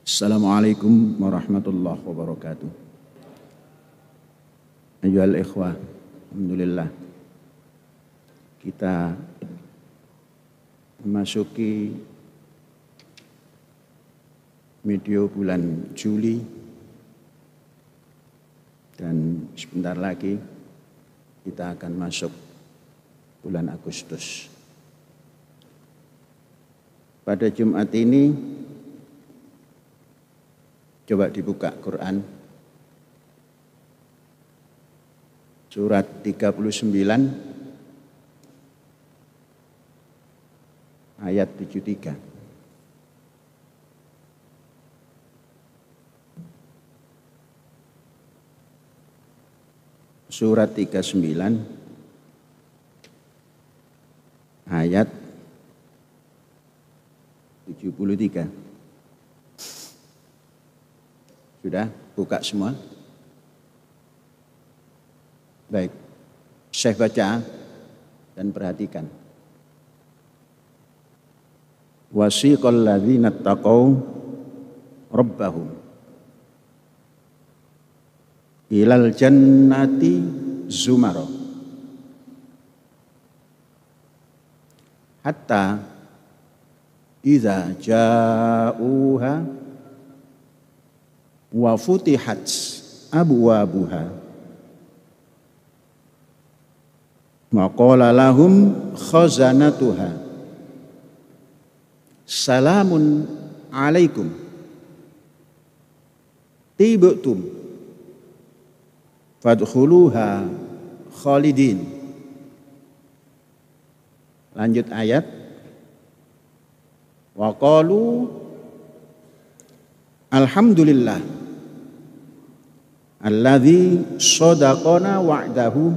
Assalamualaikum warahmatullahi wabarakatuh. Ayyuhal ikhwah, alhamdulillah kita memasuki medio bulan Juli dan sebentar lagi kita akan masuk bulan Agustus. Pada Jumat ini coba dibuka Quran surat 39 ayat 73. Surat 39 ayat 73. Sudah buka semua? Baik, Syekh baca dan perhatikan. Wasiqal ladzina taqaw rabbahum ilal jannati zumara hatta idza ja'uha wa futihat abwabuha wa qala lahum khazanatuha salamun alaikum tibtum fadkhuluha khalidin. Lanjut ayat. Wa qalu alhamdulillah alladzi shadaqana wa'dahu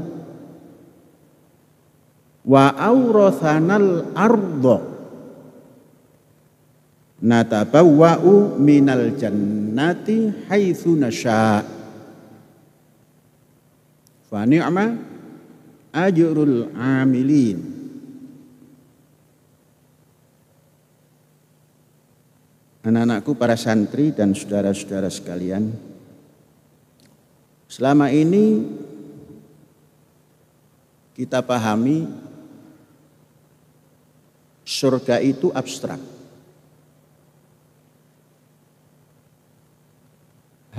wa awrathanal arda natabawwa'u minal jannati haitsu nasha' fa ni'ma ajrul amilin. Anak-anakku, para santri dan saudara-saudara sekalian, selama ini kita pahami surga itu abstrak.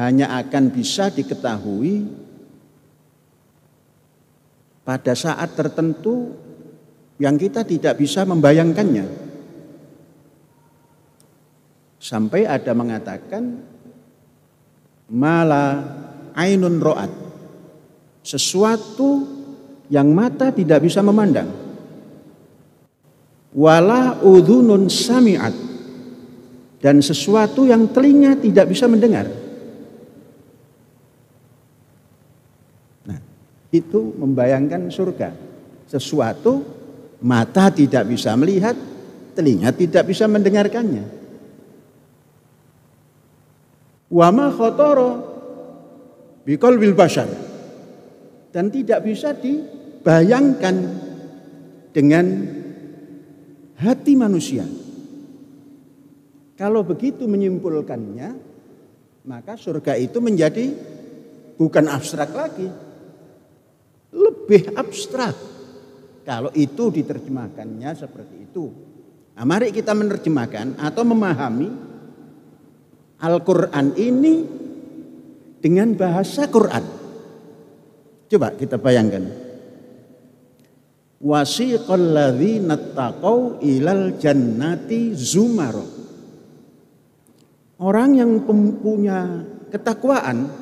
Hanya akan bisa diketahui pada saat tertentu yang kita tidak bisa membayangkannya. Sampai ada mengatakan mala ainun ro'at, sesuatu yang mata tidak bisa memandang, wala udhunun sami'at, dan sesuatu yang telinga tidak bisa mendengar. Nah, itu membayangkan surga. Sesuatu mata tidak bisa melihat, telinga tidak bisa mendengarkannya. Wa ma khatara biqalbil bashar, dan tidak bisa dibayangkan dengan hati manusia. Kalau begitu menyimpulkannya, maka surga itu menjadi bukan abstrak lagi, lebih abstrak. Kalau itu diterjemahkannya seperti itu. Nah, mari kita menerjemahkan atau memahami Al-Quran ini dengan bahasa Quran. Coba kita bayangkan. Wasiqal ladzina taqaw ilal jannati zumara. Orang yang punya ketakwaan,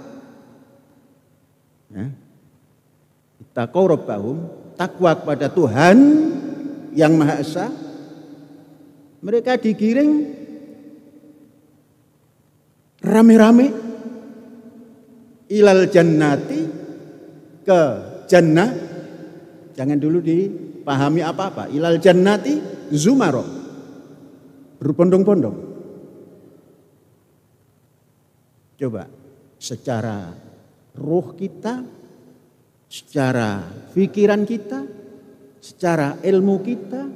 ya, taqaw rabbahum, takwa kepada Tuhan yang Maha Esa, mereka digiring rame-rame ilal jannati, ke jannah. Jangan dulu dipahami apa-apa. Ilal jannati zumaro, berbondong-bondong. Coba secara ruh kita, secara pikiran kita, secara ilmu kita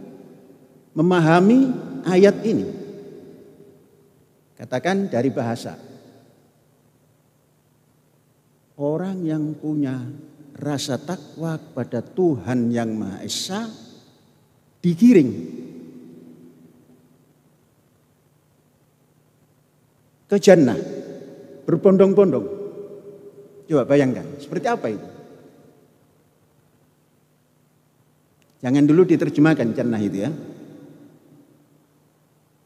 memahami ayat ini. Katakan dari bahasa. Orang yang punya rasa takwa kepada Tuhan yang Maha Esa digiring ke jannah berbondong-bondong. Coba bayangkan, seperti apa itu? Jangan dulu diterjemahkan jannah itu ya.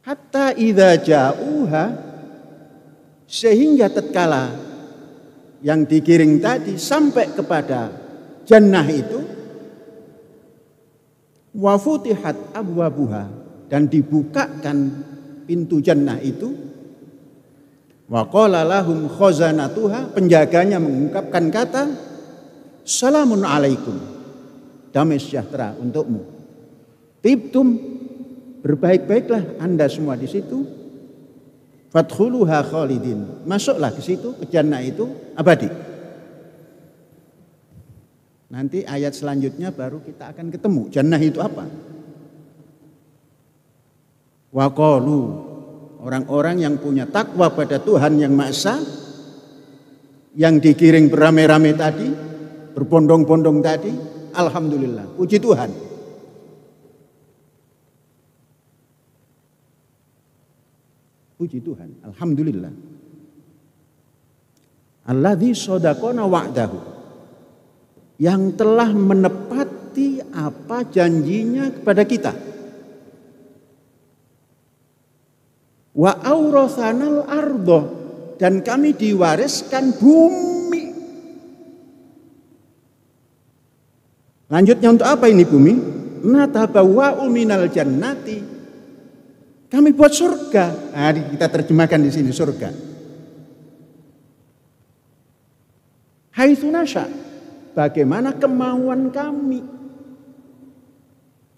Hatta idza ja'uha, sehingga tatkala yang digiring tadi sampai kepada jannah itu, wa futihat abwabuha, dan dibukakan pintu jannah itu, wa qala lahum khazanatuha, penjaganya mengungkapkan kata salamun alaikum, damai sejahtera untukmu, tibtum, berbaik-baiklah Anda semua di situ, fadkhuluha khalidin, masuklah ke situ, ke jannah itu abadi. Nanti ayat selanjutnya baru kita akan ketemu jannah itu apa. Wa qalu, orang-orang yang punya takwa pada Tuhan yang Maha Esa, yang digiring beramai-ramai tadi, berbondong-bondong tadi, alhamdulillah, puji Tuhan. Puji Tuhan, alhamdulillah. Alladzi shadaqana wa'dahu, yang telah menepati apa janjinya kepada kita. Wa aurasanal ardo, dan kami diwariskan bumi. Lanjutnya untuk apa ini bumi? Natabawwa'u minal jannati, kami buat surga. Nah, kita terjemahkan di sini surga. Haitsu nasya, bagaimana kemauan kami.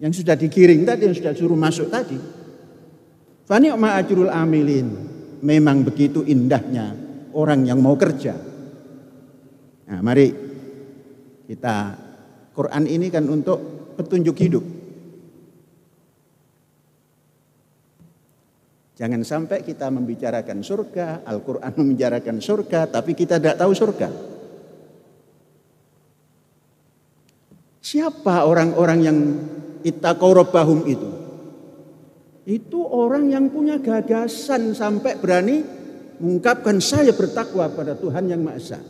Yang sudah digiring tadi, yang sudah suruh masuk tadi. Fa ni'ma ajrul amilin, memang begitu indahnya orang yang mau kerja. Nah, mari kita, Quran ini kan untuk petunjuk hidup. Jangan sampai kita membicarakan surga, Al-Quran membicarakan surga, tapi kita tidak tahu surga. Siapa orang-orang yang ittaqaw rabbahum itu? Itu orang yang punya gagasan sampai berani mengungkapkan saya bertakwa pada Tuhan yang Maha Esa.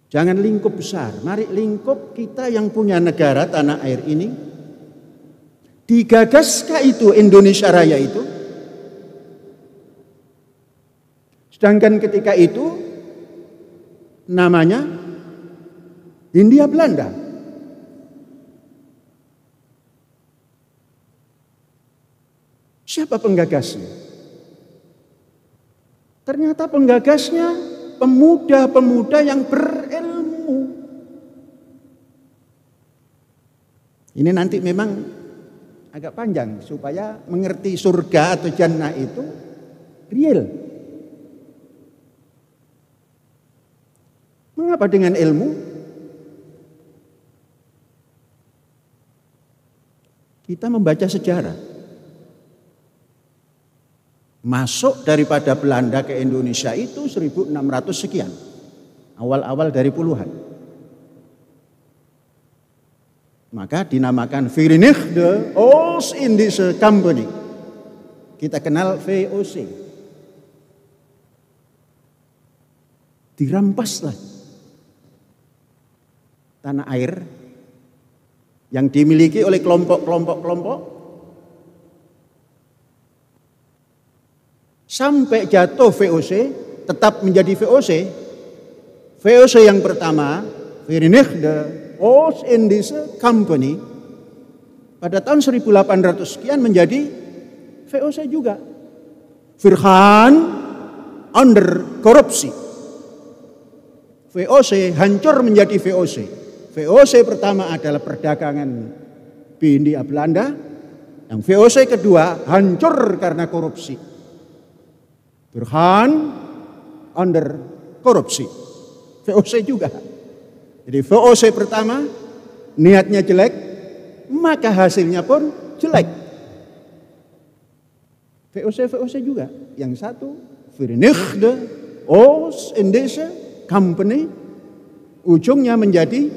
Jangan lingkup besar, mari lingkup kita yang punya negara tanah air ini. Digagaskah itu Indonesia Raya itu? Sedangkan ketika itu namanya Hindia Belanda. Siapa penggagasnya? Ternyata penggagasnya pemuda-pemuda yang berilmu. Ini nanti memang agak panjang supaya mengerti surga atau jannah itu real. Mengapa dengan ilmu? Kita membaca sejarah. Masuk daripada Belanda ke Indonesia itu 1600 sekian. Awal-awal dari puluhan. Maka dinamakan Verenigde Oost-Indische Company. Kita kenal VOC. Dirampaslah tanah air yang dimiliki oleh kelompok-kelompok sampai jatuh VOC, tetap menjadi VOC. VOC yang pertama, Verenigde Oost-Indische Company, pada tahun 1800 sekian menjadi VOC juga. Firhan under korupsi. VOC hancur menjadi VOC. VOC pertama adalah perdagangan Hindia Belanda. Yang VOC kedua hancur karena korupsi. Firhan under korupsi. VOC juga. Jadi VOC pertama niatnya jelek, maka hasilnya pun jelek. VOC juga. Yang satu Verenigde Oost-Indische Company, ujungnya menjadi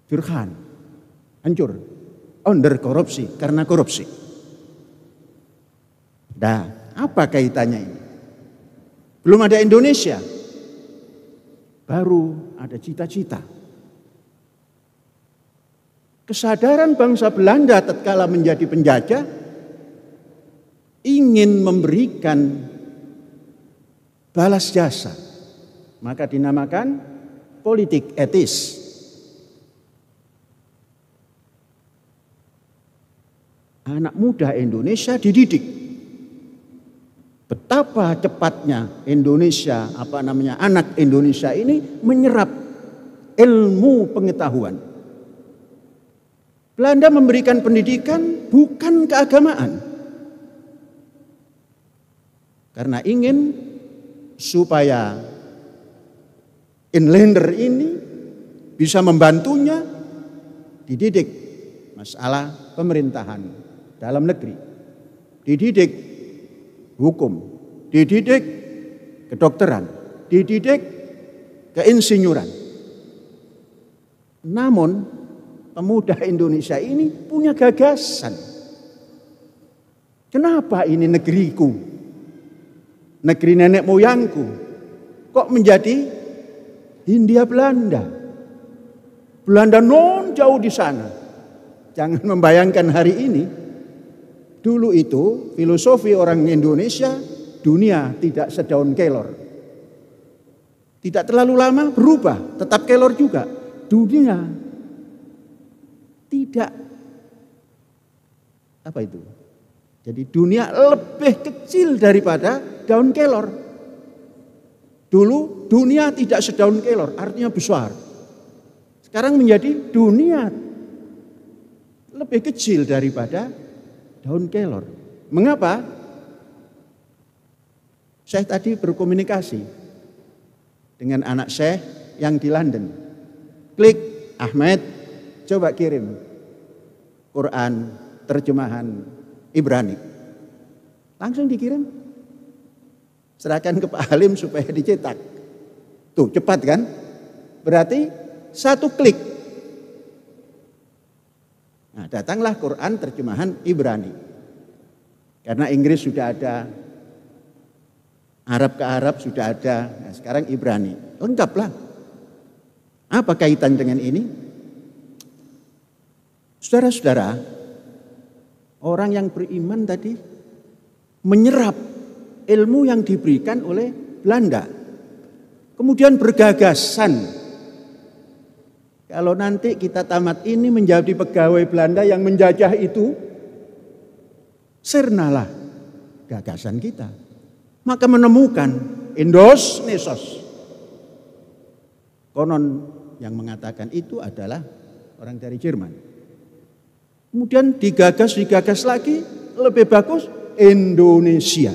Vergaan, hancur, under korupsi, karena korupsi. Nah, apa kaitannya ini? Belum ada Indonesia, baru ada cita-cita. Kesadaran bangsa Belanda tatkala menjadi penjajah ingin memberikan balas jasa, maka dinamakan politik etis. Anak muda Indonesia dididik. Betapa cepatnya Indonesia, anak Indonesia ini menyerap ilmu pengetahuan. Belanda memberikan pendidikan bukan keagamaan. Karena ingin supaya inlander ini bisa membantunya dididik masalah pemerintahan dalam negeri, dididik hukum, dididik kedokteran, dididik keinsinyuran. Namun pemuda Indonesia ini punya gagasan. Kenapa ini negeriku, negeri nenek moyangku, kok menjadi Hindia Belanda? Belanda non jauh di sana. Jangan membayangkan hari ini. Dulu itu filosofi orang Indonesia, dunia tidak sedaun kelor. Tidak terlalu lama berubah, tetap kelor juga. Dunia tidak, apa itu? Jadi dunia lebih kecil daripada daun kelor. Dulu dunia tidak sedaun kelor, artinya besar. Sekarang menjadi dunia lebih kecil daripada daun kelor. Mengapa? Saya tadi berkomunikasi dengan anak saya yang di London. Klik, Ahmed, coba kirim Quran terjemahan Ibrani. Langsung dikirim. Serahkan ke Pak Halim supaya dicetak. Tuh, cepat kan? Berarti satu klik. Nah, datanglah Quran terjemahan Ibrani. Karena Inggris sudah ada, Arab ke Arab sudah ada, nah sekarang Ibrani. Lengkaplah. Apa kaitan dengan ini? Saudara-saudara, orang yang beriman tadi menyerap ilmu yang diberikan oleh Belanda. Kemudian bergagasan. Kalau nanti kita tamat ini menjadi pegawai Belanda yang menjajah itu, sirnalah gagasan kita. Maka menemukan Indos Nesos. Konon yang mengatakan itu adalah orang dari Jerman. Kemudian digagas lagi, lebih bagus Indonesia.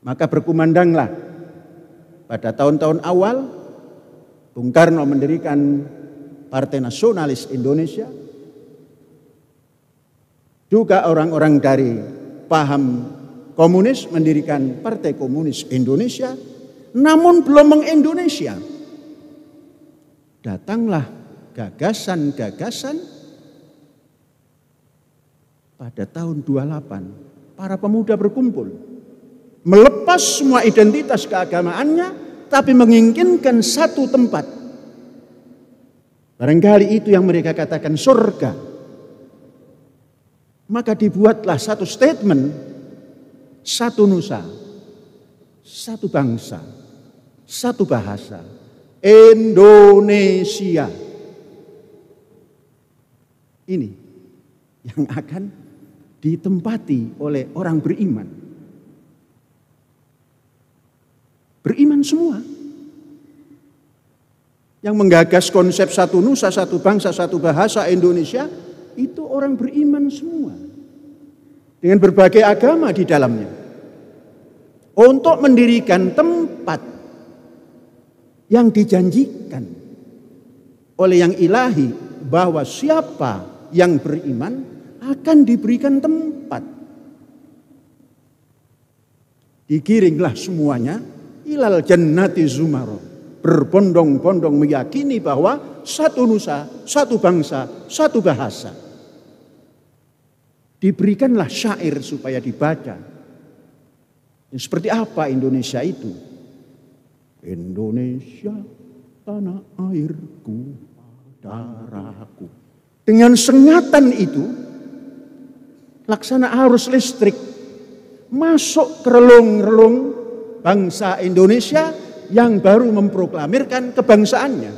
Maka berkumandanglah pada tahun-tahun awal Bung Karno mendirikan Partai Nasionalis Indonesia. Juga orang-orang dari paham komunis mendirikan Partai Komunis Indonesia. Namun belum meng-Indonesia. Datanglah gagasan-gagasan pada tahun 28. Para pemuda berkumpul. Melepas semua identitas keagamaannya, tapi menginginkan satu tempat. Barangkali itu yang mereka katakan surga. Maka dibuatlah satu statement, satu nusa, satu bangsa, satu bahasa, Indonesia. Ini yang akan ditempati oleh orang beriman. Beriman semua. Yang menggagas konsep satu nusa, satu bangsa, satu bahasa Indonesia, itu orang beriman semua. Dengan berbagai agama di dalamnya. Untuk mendirikan tempat yang dijanjikan oleh yang ilahi, bahwa siapa yang beriman akan diberikan tempat. Digiringlah semuanya ilal jannati zumaro. Berbondong-bondong meyakini bahwa satu nusa, satu bangsa, satu bahasa. Diberikanlah syair supaya dibaca. Seperti apa Indonesia itu? Indonesia, tanah airku, darahku. Dengan sengatan itu, laksana arus listrik masuk ke relung-relung bangsa Indonesia yang baru memproklamirkan kebangsaannya.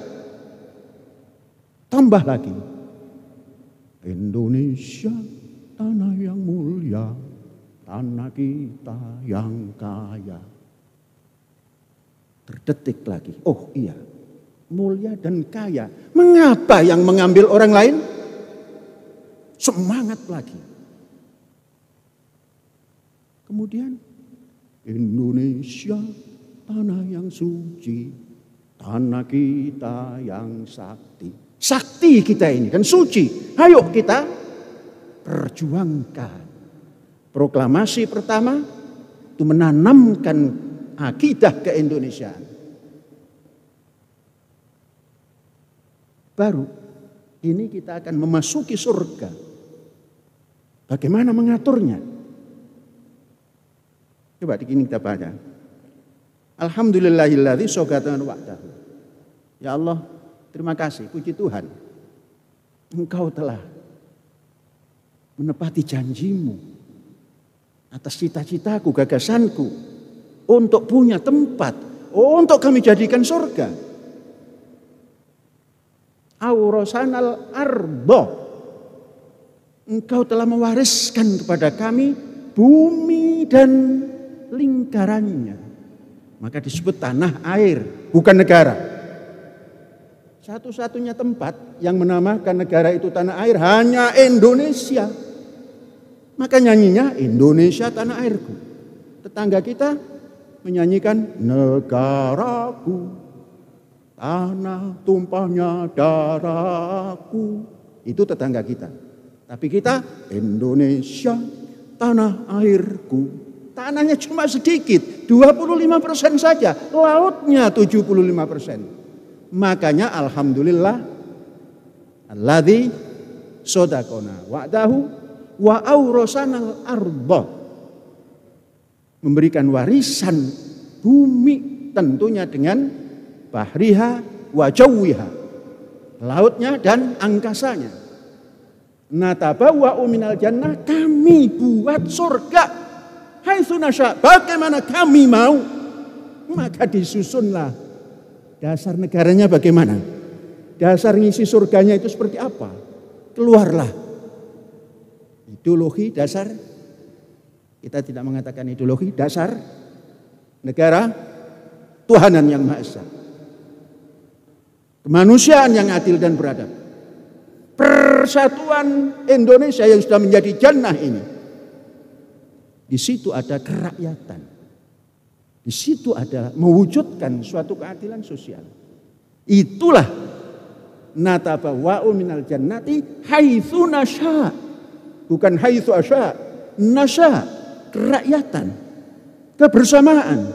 Tambah lagi, Indonesia, tanah yang mulia, tanah kita yang kaya. Terdetik lagi, oh iya, mulia dan kaya. Mengapa yang mengambil orang lain? Semangat lagi. Kemudian, Indonesia, tanah yang suci, tanah kita yang sakti. Sakti kita ini kan suci. Ayo kita perjuangkan. Proklamasi pertama itu menanamkan akidah keindonesiaan. Baru ini kita akan memasuki surga. Bagaimana mengaturnya? Coba di sini kita baca. Alhamdulillahilladzi sogatan wa'dahu. Ya Allah, terima kasih, puji Tuhan. Engkau telah menepati janjimu atas cita-citaku, gagasanku untuk punya tempat, untuk kami jadikan surga. Aurasanal ardo. Engkau telah mewariskan kepada kami bumi dan lingkarannya. Maka disebut tanah air, bukan negara. Satu-satunya tempat yang menamakan negara itu tanah air hanya Indonesia. Maka nyanyinya Indonesia tanah airku. Tetangga kita menyanyikan negaraku, tanah tumpahnya darahku. Itu tetangga kita. Tapi kita Indonesia tanah airku. Tanahnya cuma sedikit, 25% saja. Lautnya 75%. Makanya alhamdulillah alladzi sodakona wa'dahu wa aurasanal arda. Memberikan warisan bumi tentunya dengan bahriha wa jawiha. Lautnya dan angkasanya. Natabawwa'u minal jannah, kami buat surga. Haitsu nasya, bagaimana kami mau. Maka disusunlah dasar negaranya bagaimana. Dasar ngisi surganya itu seperti apa. Keluarlah ideologi dasar. Kita tidak mengatakan ideologi dasar negara Tuhanan yang Maha Esa. Kemanusiaan yang adil dan beradab. Persatuan Indonesia yang sudah menjadi jannah ini. Di situ ada kerakyatan. Di situ ada mewujudkan suatu keadilan sosial. Itulah natabawwa'u minal jannati haitsu nasya. Bukan haitsu asya. Nasya, kerakyatan, kebersamaan.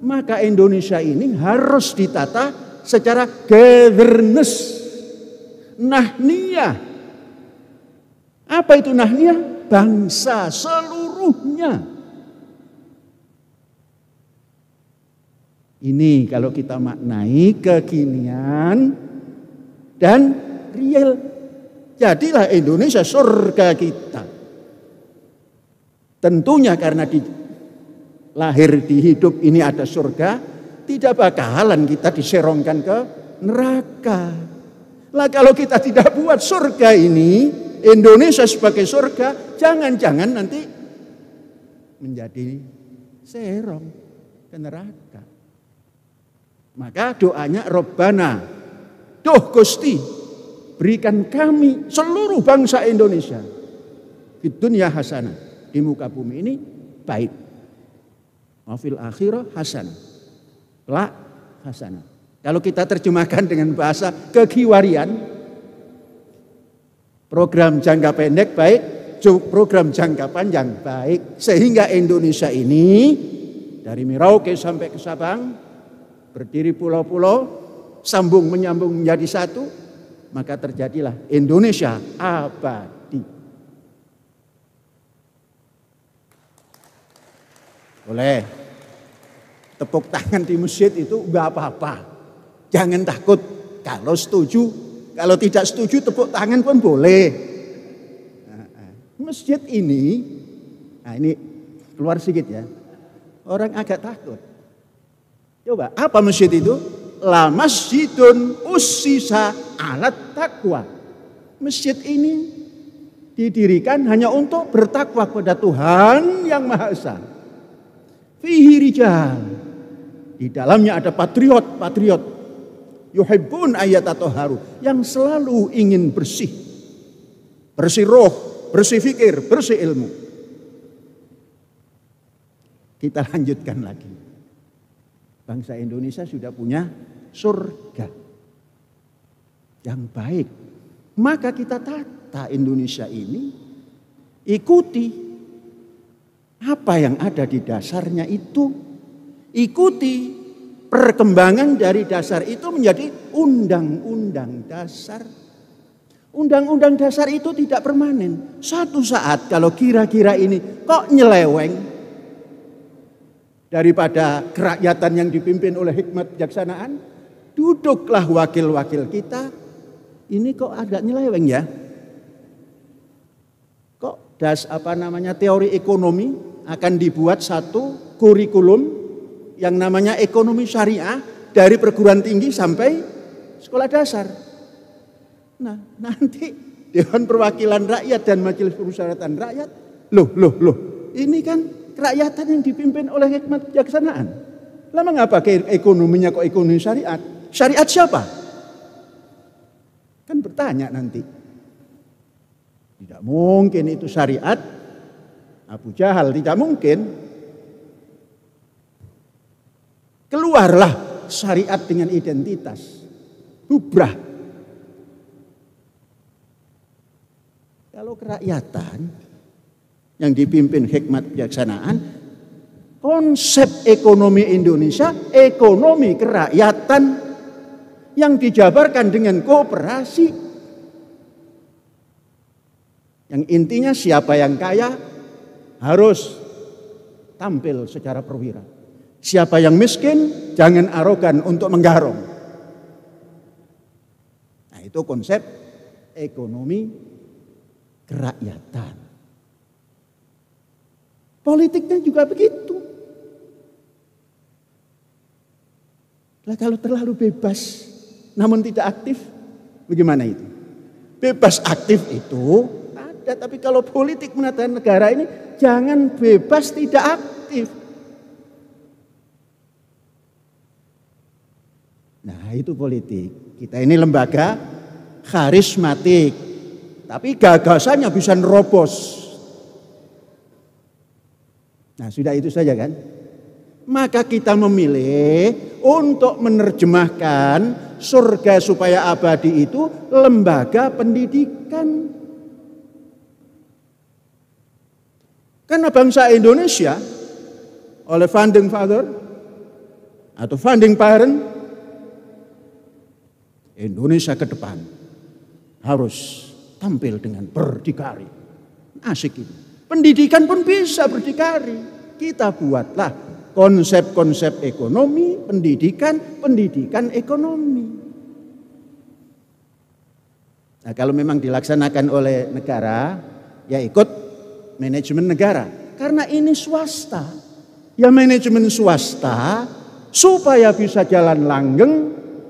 Maka Indonesia ini harus ditata secara governance. Nahniyah. Apa itu nahniyah? Bangsa seluruhnya. Ini kalau kita maknai kekinian dan real. Jadilah Indonesia surga kita. Tentunya karena lahir di hidup ini ada surga, tidak bakalan kita diserongkan ke neraka. Lah kalau kita tidak buat surga ini, Indonesia sebagai surga, jangan-jangan nanti menjadi serong ke neraka. Maka doanya Robbana, duh Gusti, berikan kami seluruh bangsa Indonesia di dunia hasanah, di muka bumi ini baik, wafil akhirah hasanah, la hasanah. Kalau kita terjemahkan dengan bahasa kekiwarian, Program jangka pendek baik, program jangka panjang baik. Sehingga Indonesia ini dari Merauke sampai ke Sabang, berdiri pulau-pulau, sambung menyambung menjadi satu, maka terjadilah Indonesia abadi. Boleh tepuk tangan di masjid itu enggak apa-apa. Jangan takut. Kalau setuju, kalau tidak setuju tepuk tangan pun boleh. Masjid ini, nah ini keluar sedikit ya. Orang agak takut. Coba, apa masjid itu? La masjidun ussisa alat taqwa. Masjid ini didirikan hanya untuk bertakwa kepada Tuhan yang Maha Esa. Fihi rijal. Di dalamnya ada patriot. Yuhibbun ayatatoharu. Yang selalu ingin bersih. Bersih roh, bersih fikir, bersih ilmu. Kita lanjutkan lagi. Bangsa Indonesia sudah punya surga yang baik. Maka kita tata Indonesia ini, ikuti apa yang ada di dasarnya itu. Ikuti perkembangan dari dasar itu menjadi undang-undang dasar. Undang-undang dasar itu tidak permanen. Suatu saat kalau kira-kira ini kok nyeleweng, daripada kerakyatan yang dipimpin oleh hikmat bijaksanaan, duduklah wakil-wakil kita. Ini kok agak nyeleweng ya? Kok teori ekonomi akan dibuat satu kurikulum yang namanya ekonomi syariah dari perguruan tinggi sampai sekolah dasar. Nah, nanti Dewan Perwakilan Rakyat dan Majelis Permusyawaratan Rakyat, loh, ini kan kerakyatan yang dipimpin oleh hikmat bijaksanaan. Lah mengapa ekonominya kok ekonomi syariat? Syariat siapa? Kan bertanya nanti. Tidak mungkin itu syariat Abu Jahal, tidak mungkin. Keluarlah syariat dengan identitas. Bubrah. Kalau kerakyatan yang dipimpin hikmat bijaksanaan, konsep ekonomi Indonesia, ekonomi kerakyatan yang dijabarkan dengan kooperasi. Yang intinya siapa yang kaya harus tampil secara perwira. Siapa yang miskin jangan arogan untuk menggarong. Nah, itu konsep ekonomi kerakyatan. Politiknya juga begitu. Lah kalau terlalu bebas namun tidak aktif, bagaimana itu? Bebas aktif itu ada, tapi kalau politik menata negara ini jangan bebas tidak aktif. Nah, itu politik. Kita ini lembaga karismatik, tapi gagasannya bisa nerobos. Nah, sudah itu saja kan? Maka kita memilih untuk menerjemahkan surga supaya abadi itu lembaga pendidikan. Karena bangsa Indonesia oleh founding father atau founding parent, Indonesia ke depan harus tampil dengan berdikari. Asik itu. Pendidikan pun bisa berdikari. Kita buatlah konsep-konsep ekonomi, pendidikan ekonomi. Nah, kalau memang dilaksanakan oleh negara, ya ikut manajemen negara. Karena ini swasta. Ya manajemen swasta supaya bisa jalan langgeng,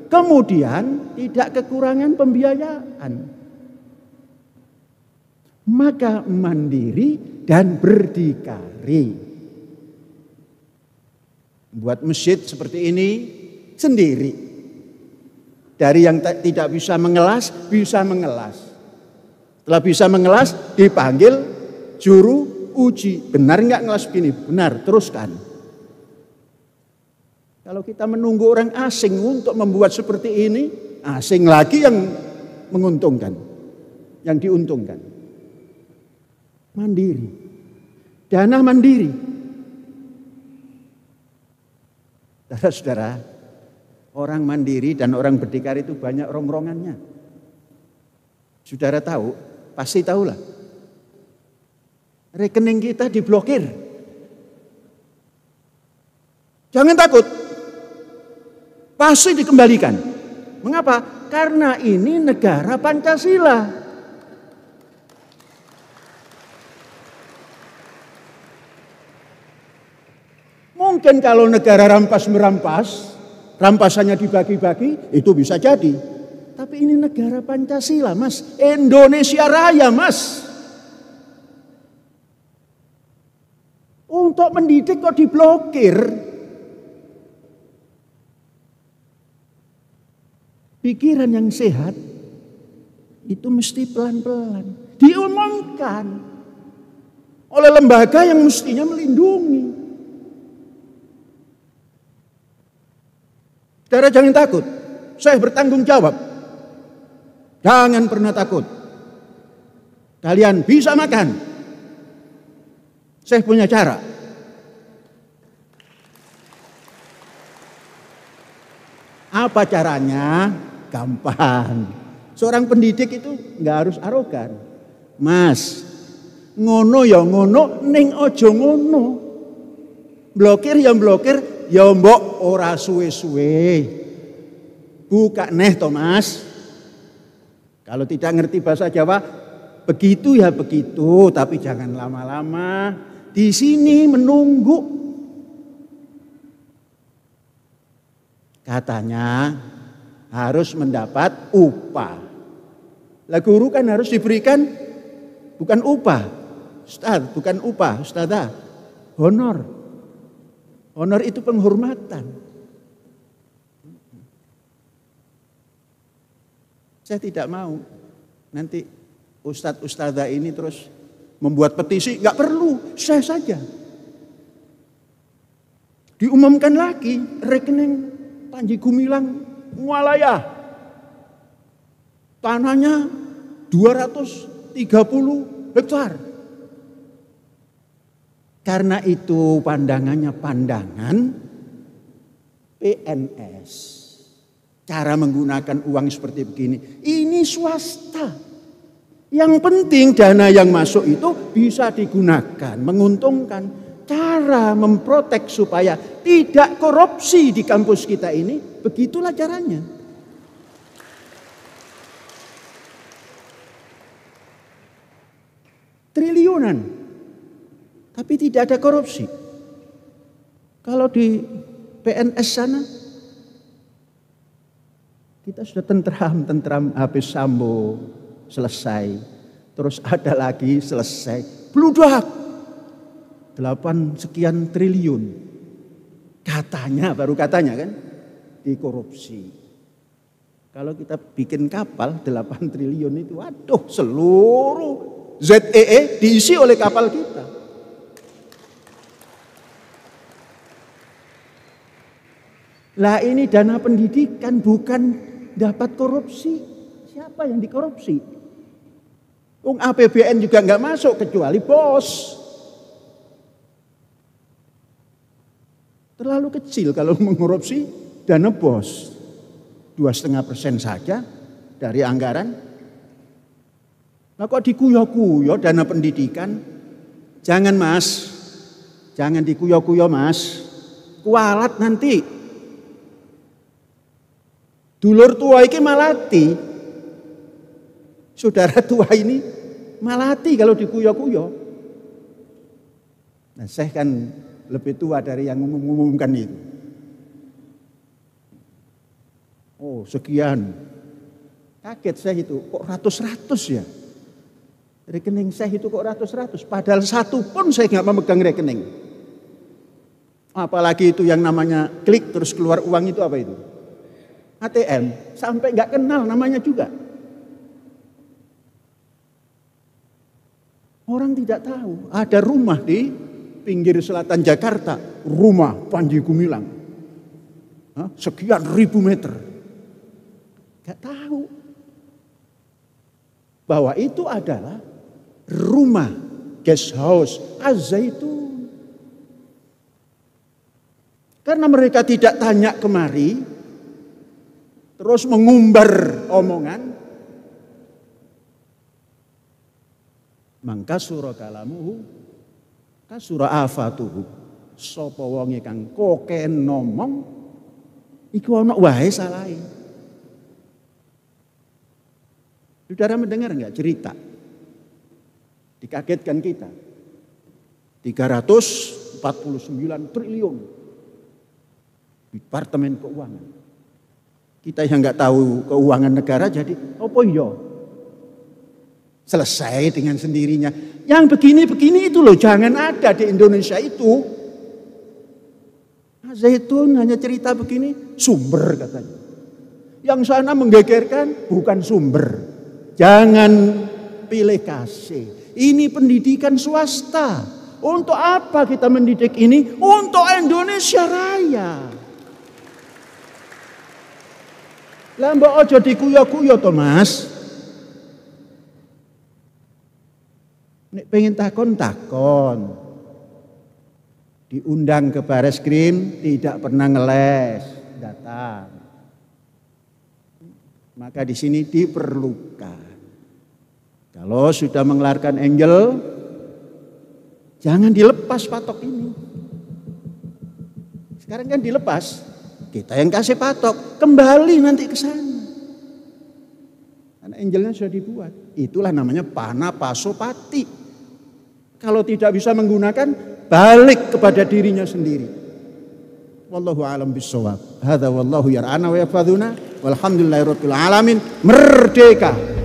kemudian tidak kekurangan pembiayaan. Maka mandiri dan berdikari. Buat masjid seperti ini sendiri. Dari yang tidak bisa mengelas, bisa mengelas. Setelah bisa mengelas, dipanggil juru uji. Benar nggak ngelas begini? Benar, teruskan. Kalau kita menunggu orang asing untuk membuat seperti ini, asing lagi yang menguntungkan. yang diuntungkan? Mandiri. Dana mandiri. Saudara-saudara, orang mandiri dan orang berdikari itu banyak rongrongannya. Saudara tahu, pasti tahulah. Rekening kita diblokir. Jangan takut. Pasti dikembalikan. Mengapa? Karena ini negara Pancasila. Mungkin kalau negara rampas-merampas, rampasannya dibagi-bagi, itu bisa jadi. Tapi ini negara Pancasila, Mas. Indonesia Raya, Mas. Untuk mendidik kok diblokir. Pikiran yang sehat itu mesti pelan-pelan diumumkan oleh lembaga yang mestinya melindungi. Saudara jangan takut, saya bertanggung jawab. Jangan pernah takut. Kalian bisa makan. Saya punya cara. Apa caranya? Gampang. Seorang pendidik itu nggak harus arogan. Mas, ngono ya ngono, ning ojo ngono. Blokir ya blokir, ya mbok ora suwe-suwe. Buka neh to Mas. Kalau tidak ngerti bahasa Jawa, begitu ya begitu, tapi jangan lama-lama. Di sini menunggu. Katanya harus mendapat upah. Lah guru kan harus diberikan bukan upah. Ustaz, bukan upah, ustazah. Honor. Honor itu penghormatan. Saya tidak mau nanti ustadz ustazah ini terus membuat petisi, nggak perlu, saya saja. Diumumkan lagi rekening Panji Gumilang Mualaya. Tanahnya 230 hektar. Karena itu pandangannya pandangan PNS. Cara menggunakan uang seperti begini. Ini swasta. Yang penting dana yang masuk itu bisa digunakan, menguntungkan. Cara memprotek supaya tidak korupsi di kampus kita ini, begitulah caranya. Triliunan, tapi tidak ada korupsi. Kalau di PNS sana, kita sudah tentram habis Sambo, selesai. Terus ada lagi selesai. Bludak. 8 sekian triliun. Katanya, baru katanya kan, dikorupsi. Kalau kita bikin kapal 8 triliun itu, waduh seluruh ZEE diisi oleh kapal kita. Lah ini dana pendidikan bukan dapat korupsi. Siapa yang dikorupsi? APBN juga nggak masuk kecuali bos. Terlalu kecil kalau mengkorupsi dana bos. 2,5% saja dari anggaran. Nah kok dikuyo-kuyo dana pendidikan? Jangan Mas. Jangan dikuyo-kuyo Mas. Kualat nanti. Dulur tua ini malati. Saudara tua ini malati kalau dikuyo-kuyo. Nah saya kan lebih tua dari yang mengumumkan itu. Oh sekian. Kaget saya itu, kok ratus-ratus ya. Rekening saya itu kok ratus-ratus. Padahal satu pun saya nggak memegang rekening. Apalagi itu yang namanya klik terus keluar uang itu apa itu? ATM. Sampai nggak kenal namanya juga. Orang tidak tahu. Ada rumah di pinggir selatan Jakarta, rumah Panji Gumilang. Sekian ribu meter. Gak tahu. bahwa itu adalah rumah, guest house Az-Zaitun. Karena mereka tidak tanya kemari, terus mengumbar omongan, mangka surah kalamuhu kasura afatuhu, sapa wonge kang koken ngomong iku ana wae salahe. Saudara mendengar enggak cerita? Dikagetkan kita. 349 triliun Departemen Keuangan. Kita yang enggak tahu keuangan negara jadi apa iya? Selesai dengan sendirinya. Yang begini-begini itu loh jangan ada di Indonesia itu. Az-Zaitun hanya cerita begini, sumber katanya. Yang sana menggegerkan bukan sumber. Jangan pilih kasih. Ini pendidikan swasta. Untuk apa kita mendidik ini? Untuk Indonesia Raya. Lah mbok aja dikuyo-kuyo to, Mas. Nek pengen takon. Diundang ke Bareskrim tidak pernah ngeles, datang. Maka di sini diperlukan. Kalau sudah mengeluarkan angel, jangan dilepas patok ini. Sekarang kan dilepas, kita yang kasih patok, kembali nanti ke sana. Karena angelnya sudah dibuat. Itulah namanya pana pasopati. Kalau tidak bisa menggunakan, balik kepada dirinya sendiri. Wallahu a'lam bishawab. Hadza wallahu yar'ana wa yafadhuna. Walhamdulillahirabbil alamin. Merdeka.